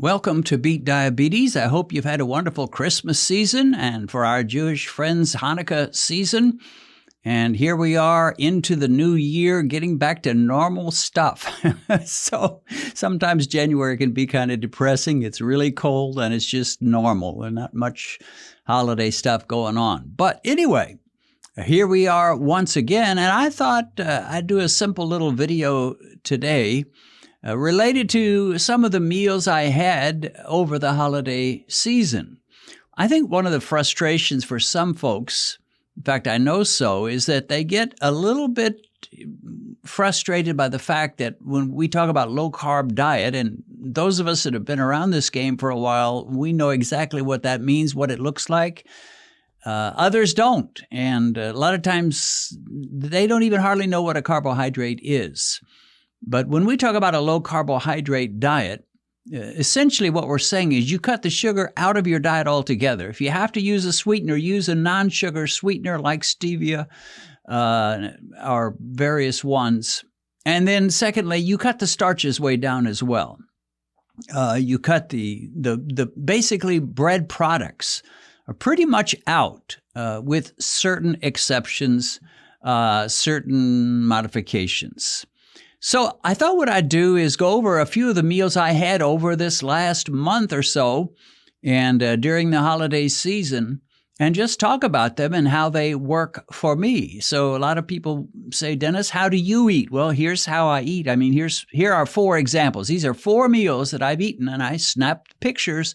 Welcome to Beat Diabetes. I hope you've had a wonderful Christmas season and for our Jewish friends, Hanukkah season. And here we are into the new year, getting back to normal stuff. So sometimes January can be kind of depressing. It's really cold and it's just normal and not much holiday stuff going on. But anyway, here we are once again. And I thought I'd do a simple little video today related to some of the meals I had over the holiday season. I think one of the frustrations for some folks, in fact, I know so, is that they get a little bit frustrated by the fact that when we talk about low-carb diet, and those of us that have been around this game for a while, we know exactly what that means, what it looks like. Others don't. And a lot of times they don't even hardly know what a carbohydrate is. But when we talk about a low-carbohydrate diet, essentially what we're saying is you cut the sugar out of your diet altogether. If you have to use a sweetener, use a non-sugar sweetener like stevia or various ones. And then secondly, you cut the starches way down as well. You cut the basically bread products are pretty much out with certain exceptions, certain modifications. So I thought what I'd do is go over a few of the meals I had over this last month or so and during the holiday season and just talk about them and how they work for me. So a lot of people say, Dennis, how do you eat? Well, here's how I eat. I mean, here are 4 examples. These are 4 meals that I've eaten, and I snapped pictures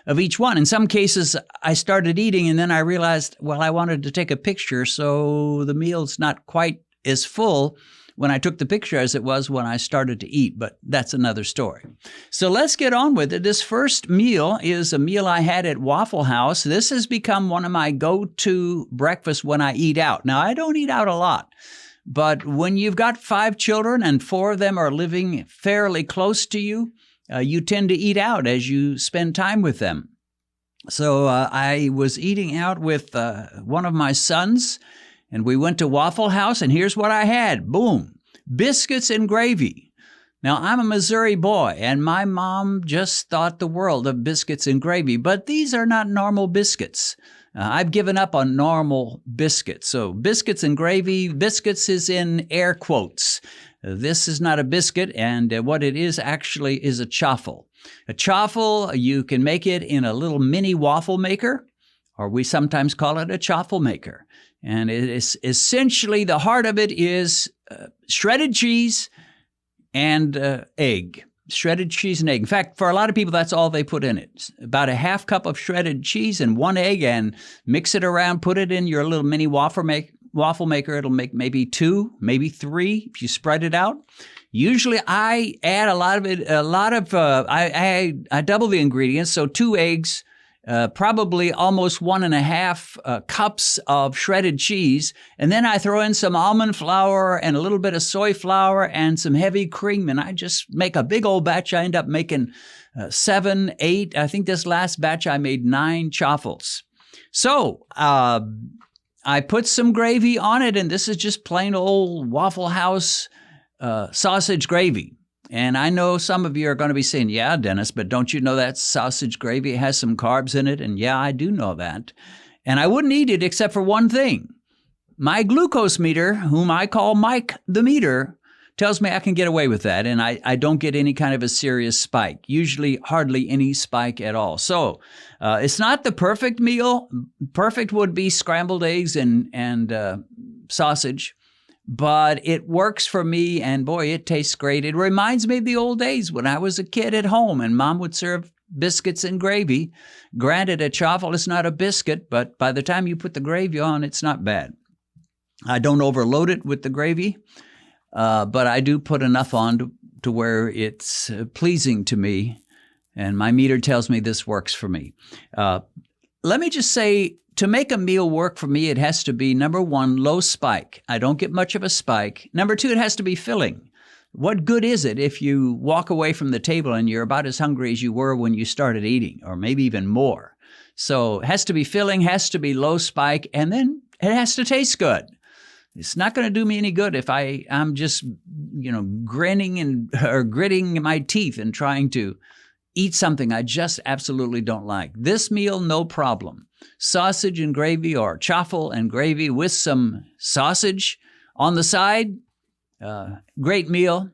of each one. In some cases, I started eating, and then I realized, well, I wanted to take a picture, so the meal's not quite as full when I took the picture as it was when I started to eat, but that's another story. So let's get on with it. This first meal is a meal I had at Waffle House. This has become one of my go-to breakfasts when I eat out. Now, I don't eat out a lot, but when you've got 5 children and 4 of them are living fairly close to you, you tend to eat out as you spend time with them. So I was eating out with one of my sons, and we went to Waffle House, and here's what I had. Boom. Biscuits and gravy. Now, I'm a Missouri boy, and my mom just thought the world of biscuits and gravy, but these are not normal biscuits. I've given up on normal biscuits. So biscuits and gravy, biscuits is in air quotes. This is not a biscuit, and what it is actually is a chaffle. A chaffle, you can make it in a little mini waffle maker, or we sometimes call it a chaffle maker. And it is essentially, the heart of it is shredded cheese and egg. Shredded cheese and egg. In fact, for a lot of people, that's all they put in it. It's about a half cup of shredded cheese and 1 egg, and mix it around, put it in your little mini waffle maker. It'll make maybe 2, maybe 3 if you spread it out. Usually I add a lot of it, I double the ingredients, so 2 eggs, probably almost 1.5 cups of shredded cheese. And then I throw in some almond flour and a little bit of soy flour and some heavy cream. And I just make a big old batch. I end up making 7, 8. I think this last batch I made 9 chaffles. So I put some gravy on it. And this is just plain old Waffle House sausage gravy. And I know some of you are going to be saying, yeah, Dennis, but don't you know that sausage gravy has some carbs in it? And yeah, I do know that. And I wouldn't eat it except for one thing. My glucose meter, whom I call Mike the meter, tells me I can get away with that. And I don't get any kind of a serious spike, usually hardly any spike at all. So it's not the perfect meal. Perfect would be scrambled eggs and sausage. But it works for me, and boy, it tastes great. It reminds me of the old days when I was a kid at home and Mom would serve biscuits and gravy. Granted, a chaffle is not a biscuit, but by the time you put the gravy on, it's not bad. I don't overload it with the gravy, but I do put enough on to where it's pleasing to me, and my meter tells me this works for me. Let me just say, to make a meal work for me, it has to be, number 1, low spike. I don't get much of a spike. Number 2, it has to be filling. What good is it if you walk away from the table and you're about as hungry as you were when you started eating, or maybe even more? So it has to be filling, has to be low spike, and then it has to taste good. It's not going to do me any good if I'm just, grinning or gritting my teeth and trying to eat something I just absolutely don't like. This meal, no problem. Sausage and gravy or chaffle and gravy with some sausage on the side. Great meal.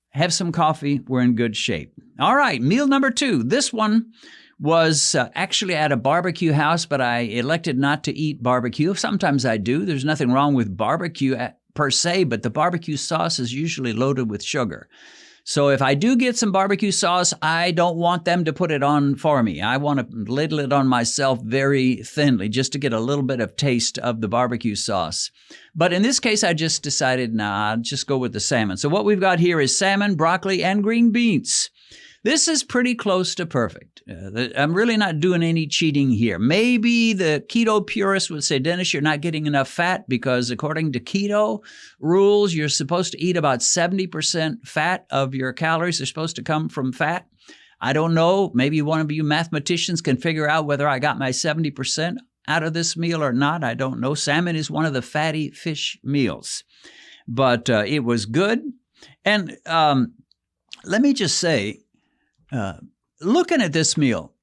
Have some coffee. We're in good shape. All right, meal number 2. This one was actually at a barbecue house, but I elected not to eat barbecue. Sometimes I do. There's nothing wrong with barbecue per se, but the barbecue sauce is usually loaded with sugar. So if I do get some barbecue sauce, I don't want them to put it on for me. I want to ladle it on myself very thinly just to get a little bit of taste of the barbecue sauce. But in this case, I just decided, I'll just go with the salmon. So what we've got here is salmon, broccoli, and green beans. This is pretty close to perfect. I'm really not doing any cheating here. Maybe the keto purist would say, Dennis, you're not getting enough fat because according to keto rules, you're supposed to eat about 70% fat of your calories are supposed to come from fat. I don't know. Maybe one of you mathematicians can figure out whether I got my 70% out of this meal or not. I don't know. Salmon is one of the fatty fish meals, but it was good. And let me just say, looking at this meal,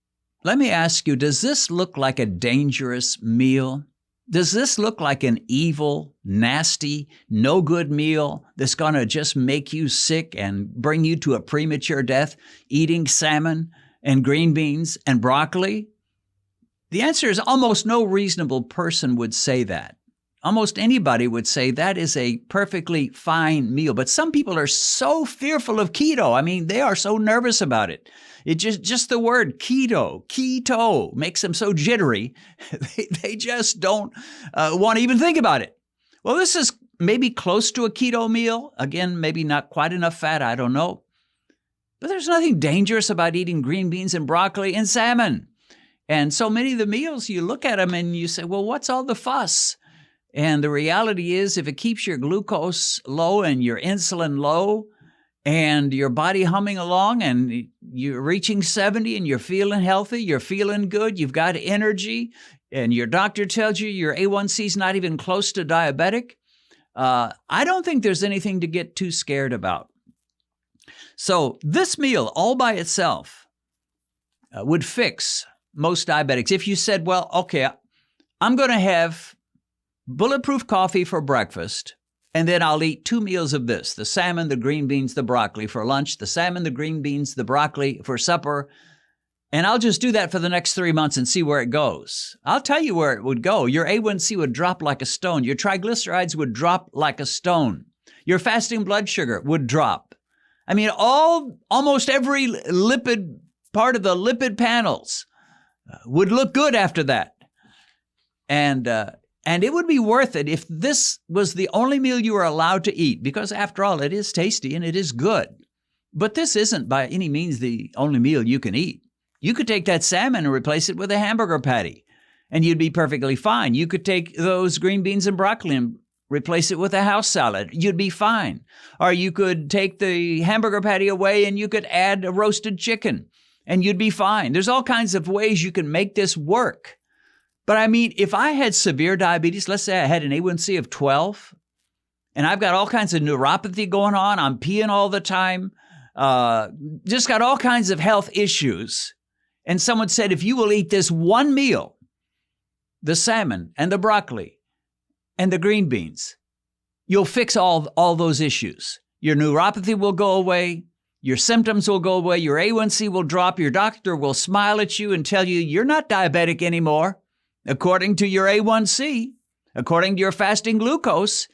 let me ask you, does this look like a dangerous meal? Does this look like an evil, nasty, no good meal that's going to just make you sick and bring you to a premature death, eating salmon and green beans and broccoli? The answer is almost no reasonable person would say that. Almost anybody would say that is a perfectly fine meal. But some people are so fearful of keto. I mean, they are so nervous about it. It just the word keto makes them so jittery. They just don't want to even think about it. Well, this is maybe close to a keto meal. Again, maybe not quite enough fat. I don't know. But there's nothing dangerous about eating green beans and broccoli and salmon. And so many of the meals, you look at them and you say, well, what's all the fuss? And the reality is, if it keeps your glucose low and your insulin low and your body humming along and you're reaching 70 and you're feeling healthy, you're feeling good, you've got energy, and your doctor tells you your A1c is not even close to diabetic, I don't think there's anything to get too scared about. So this meal all by itself would fix most diabetics. If you said, well, okay, I'm going to have bulletproof coffee for breakfast, and then I'll eat 2 meals of this, the salmon, the green beans, the broccoli for lunch, the salmon, the green beans, the broccoli for supper, and I'll just do that for the next 3 months and see where it goes. I'll tell you where it would go. Your A1c would drop like a stone. Your triglycerides would drop like a stone. Your fasting blood sugar would drop. I mean, almost every lipid part of the lipid panels would look good after that. And it would be worth it if this was the only meal you were allowed to eat, because after all, it is tasty and it is good. But this isn't by any means the only meal you can eat. You could take that salmon and replace it with a hamburger patty, and you'd be perfectly fine. You could take those green beans and broccoli and replace it with a house salad. You'd be fine. Or you could take the hamburger patty away and you could add a roasted chicken, and you'd be fine. There's all kinds of ways you can make this work. But I mean, if I had severe diabetes, let's say I had an A1c of 12, and I've got all kinds of neuropathy going on, I'm peeing all the time, just got all kinds of health issues, and someone said, if you will eat this one meal, the salmon and the broccoli and the green beans, you'll fix all those issues. Your neuropathy will go away. Your symptoms will go away. Your A1c will drop. Your doctor will smile at you and tell you you're not diabetic anymore. According to your A1c, according to your fasting glucose,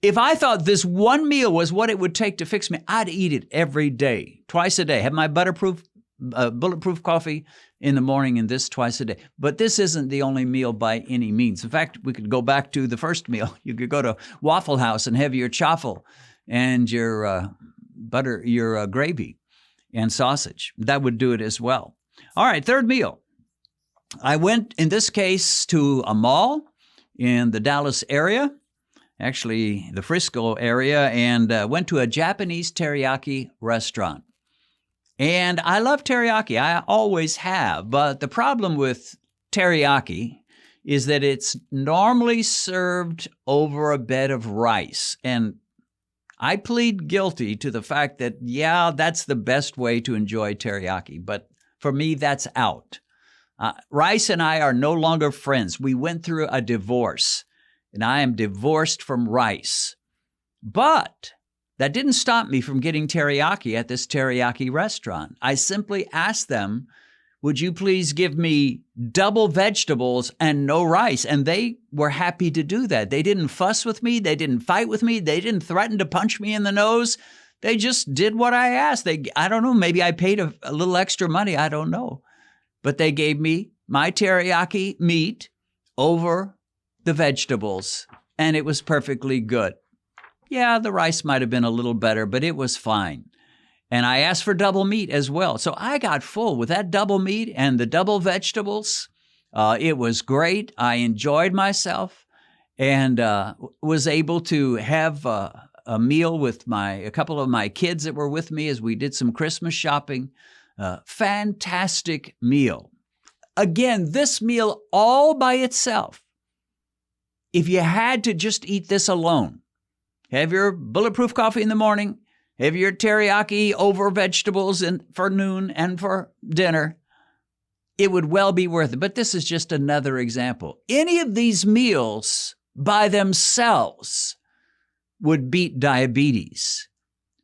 if I thought this one meal was what it would take to fix me, I'd eat it every day, twice a day. Have my bulletproof coffee in the morning and this twice a day. But this isn't the only meal by any means. In fact, we could go back to the first meal. You could go to Waffle House and have your chaffle and your your gravy and sausage. That would do it as well. All right, third meal. I went, in this case, to a mall in the Dallas area, actually the Frisco area, and went to a Japanese teriyaki restaurant. And I love teriyaki. I always have. But the problem with teriyaki is that it's normally served over a bed of rice. And I plead guilty to the fact that, yeah, that's the best way to enjoy teriyaki. But for me, that's out. Rice and I are no longer friends. We went through a divorce, and I am divorced from rice. But that didn't stop me from getting teriyaki at this teriyaki restaurant. I simply asked them, would you please give me double vegetables and no rice? And they were happy to do that. They didn't fuss with me. They didn't fight with me. They didn't threaten to punch me in the nose. They just did what I asked. I don't know, maybe I paid a little extra money. I don't know. But they gave me my teriyaki meat over the vegetables, and it was perfectly good. Yeah, the rice might have been a little better, but it was fine. And I asked for double meat as well. So I got full with that double meat and the double vegetables. It was great. I enjoyed myself and was able to have a meal with a couple of my kids that were with me as we did some Christmas shopping. Fantastic meal. Again, this meal all by itself, if you had to just eat this alone, have your bulletproof coffee in the morning, have your teriyaki over vegetables for noon and for dinner, it would well be worth it. But this is just another example. Any of these meals by themselves would beat diabetes.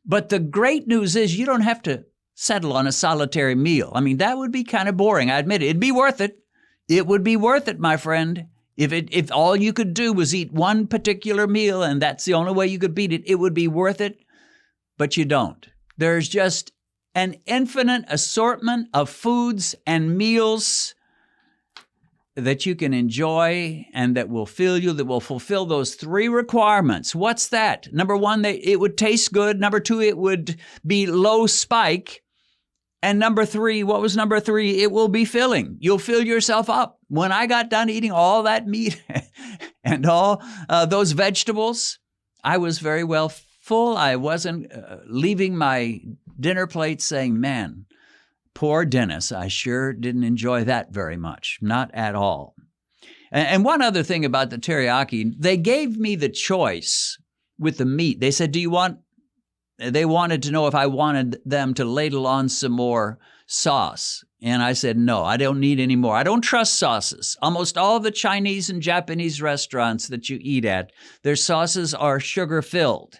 But the great news is you don't have to settle on a solitary meal. I mean, that would be kind of boring. I admit it. It'd be worth it. It would be worth it, my friend. If all you could do was eat one particular meal and that's the only way you could beat it, it would be worth it. But you don't. There's just an infinite assortment of foods and meals that you can enjoy and that will fill you, that will fulfill those three requirements. What's that? Number one, it would taste good. Number two, it would be low spike. And number three, what was number three? It will be filling. You'll fill yourself up. When I got done eating all that meat and all those vegetables, I was very well full. I wasn't leaving my dinner plate saying, man, poor Dennis, I sure didn't enjoy that very much. Not at all. And one other thing about the teriyaki, they gave me the choice with the meat. They said, they wanted to know if I wanted them to ladle on some more sauce. And I said, no, I don't need any more. I don't trust sauces. Almost all the Chinese and Japanese restaurants that you eat at, their sauces are sugar-filled.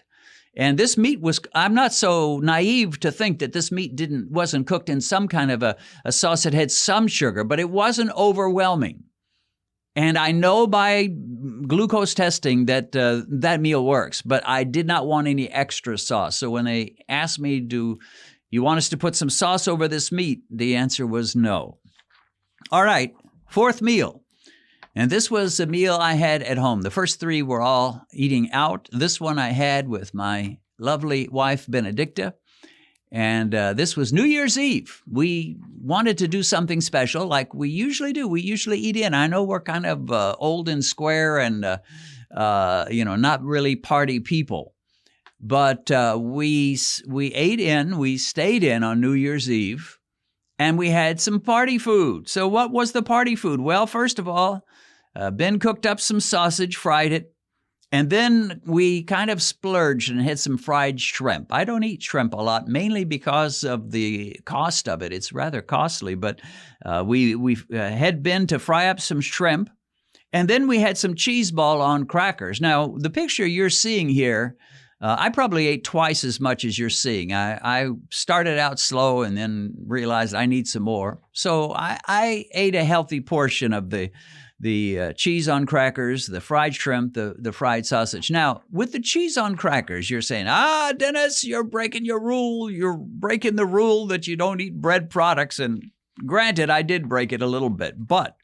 And this meat I'm not so naive to think that this meat wasn't cooked in some kind of a sauce that had some sugar, but it wasn't overwhelming. And I know by glucose testing that that meal works, but I did not want any extra sauce. So when they asked me, do you want us to put some sauce over this meat? The answer was no. All right, fourth meal. And this was a meal I had at home. The first three were all eating out. This one I had with my lovely wife, Benedicta. And this was New Year's Eve. We wanted to do something special like we usually do. We usually eat in. I know we're kind of old and square and, not really party people. But we ate in, we stayed in on New Year's Eve, and we had some party food. So what was the party food? Well, first of all, Ben cooked up some sausage, fried it, and then we kind of splurged and had some fried shrimp. I don't eat shrimp a lot, mainly because of the cost of it. It's rather costly, but we had Ben to fry up some shrimp, and then we had some cheese ball on crackers. Now, the picture you're seeing here, I probably ate twice as much as you're seeing. I started out slow and then realized I need some more. So I ate a healthy portion of the cheese on crackers, the fried shrimp, the fried sausage. Now, with the cheese on crackers, you're saying, Dennis, you're breaking your rule. You're breaking the rule that you don't eat bread products. And granted, I did break it a little bit, but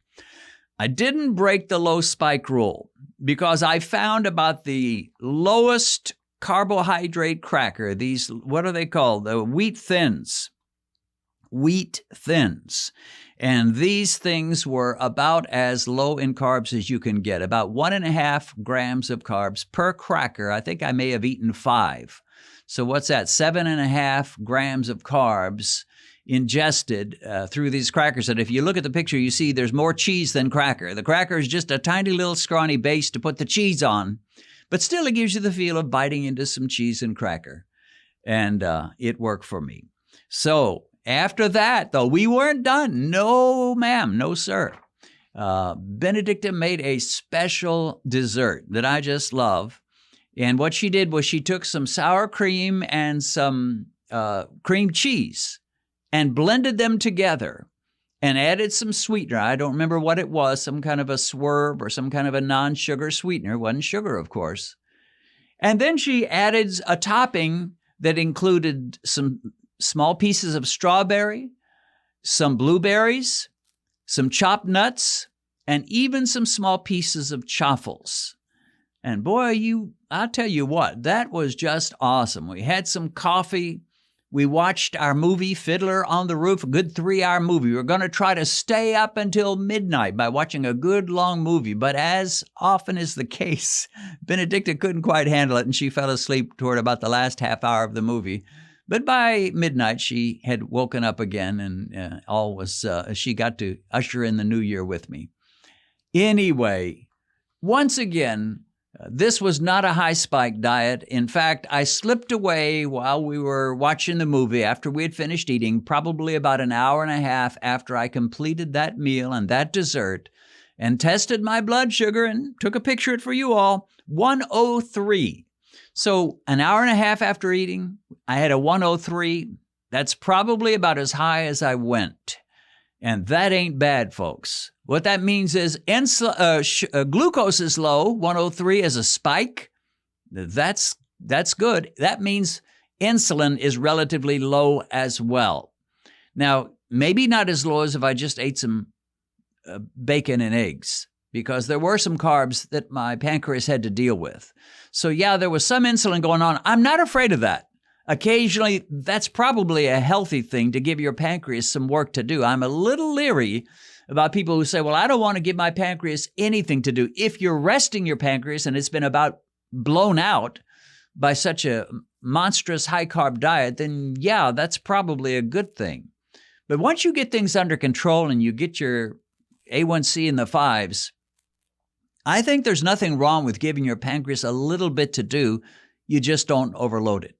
I didn't break the low spike rule because I found about the lowest carbohydrate cracker, these, what are they called? The wheat thins. Wheat thins. And these things were about as low in carbs as you can get, about 1.5 grams of carbs per cracker. I think I may have eaten 5. So what's that? 7.5 grams of carbs ingested through these crackers. And if you look at the picture, you see there's more cheese than cracker. The cracker is just a tiny little scrawny base to put the cheese on. but still it gives you the feel of biting into some cheese and cracker. And it worked for me. So after that, though, we weren't done. No, ma'am. No, sir. Benedicta made a special dessert that I just love. And what she did was she took some sour cream and some cream cheese and blended them together and added some sweetener. I don't remember what it was, some kind of a swerve or some kind of a non-sugar sweetener. It wasn't sugar, of course. And then she added a topping that included some small pieces of strawberry, some blueberries, some chopped nuts, and even some small pieces of chaffles. And boy, I'll tell you what, that was just awesome. We had some coffee. We watched our movie, Fiddler on the Roof, a good 3-hour movie. We were going to try to stay up until midnight by watching a good long movie. But as often is the case, Benedicta couldn't quite handle it, and she fell asleep toward about the last half hour of the movie. But by midnight, she had woken up again, and she got to usher in the new year with me. Anyway, once again, this was not a high-spike diet. In fact, I slipped away while we were watching the movie after we had finished eating, probably about an hour and a half after I completed that meal and that dessert, and tested my blood sugar and took a picture of it for you all, 103. So an hour and a half after eating, I had a 103. That's probably about as high as I went. And that ain't bad, folks. What that means is glucose is low. 103 is a spike. That's good. That means insulin is relatively low as well. Now, maybe not as low as if I just ate some bacon and eggs, because there were some carbs that my pancreas had to deal with. So yeah, there was some insulin going on. I'm not afraid of that. Occasionally, that's probably a healthy thing to give your pancreas some work to do. I'm a little leery about people who say, well, I don't want to give my pancreas anything to do. If you're resting your pancreas and it's been about blown out by such a monstrous high-carb diet, then yeah, that's probably a good thing. But once you get things under control and you get your A1c in the 5s, I think there's nothing wrong with giving your pancreas a little bit to do. You just don't overload it.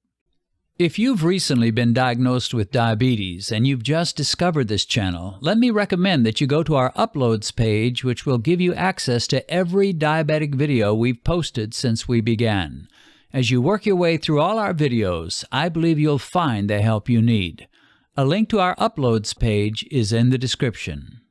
If you've recently been diagnosed with diabetes and you've just discovered this channel, let me recommend that you go to our Uploads page, which will give you access to every diabetic video we've posted since we began. As you work your way through all our videos, I believe you'll find the help you need. A link to our Uploads page is in the description.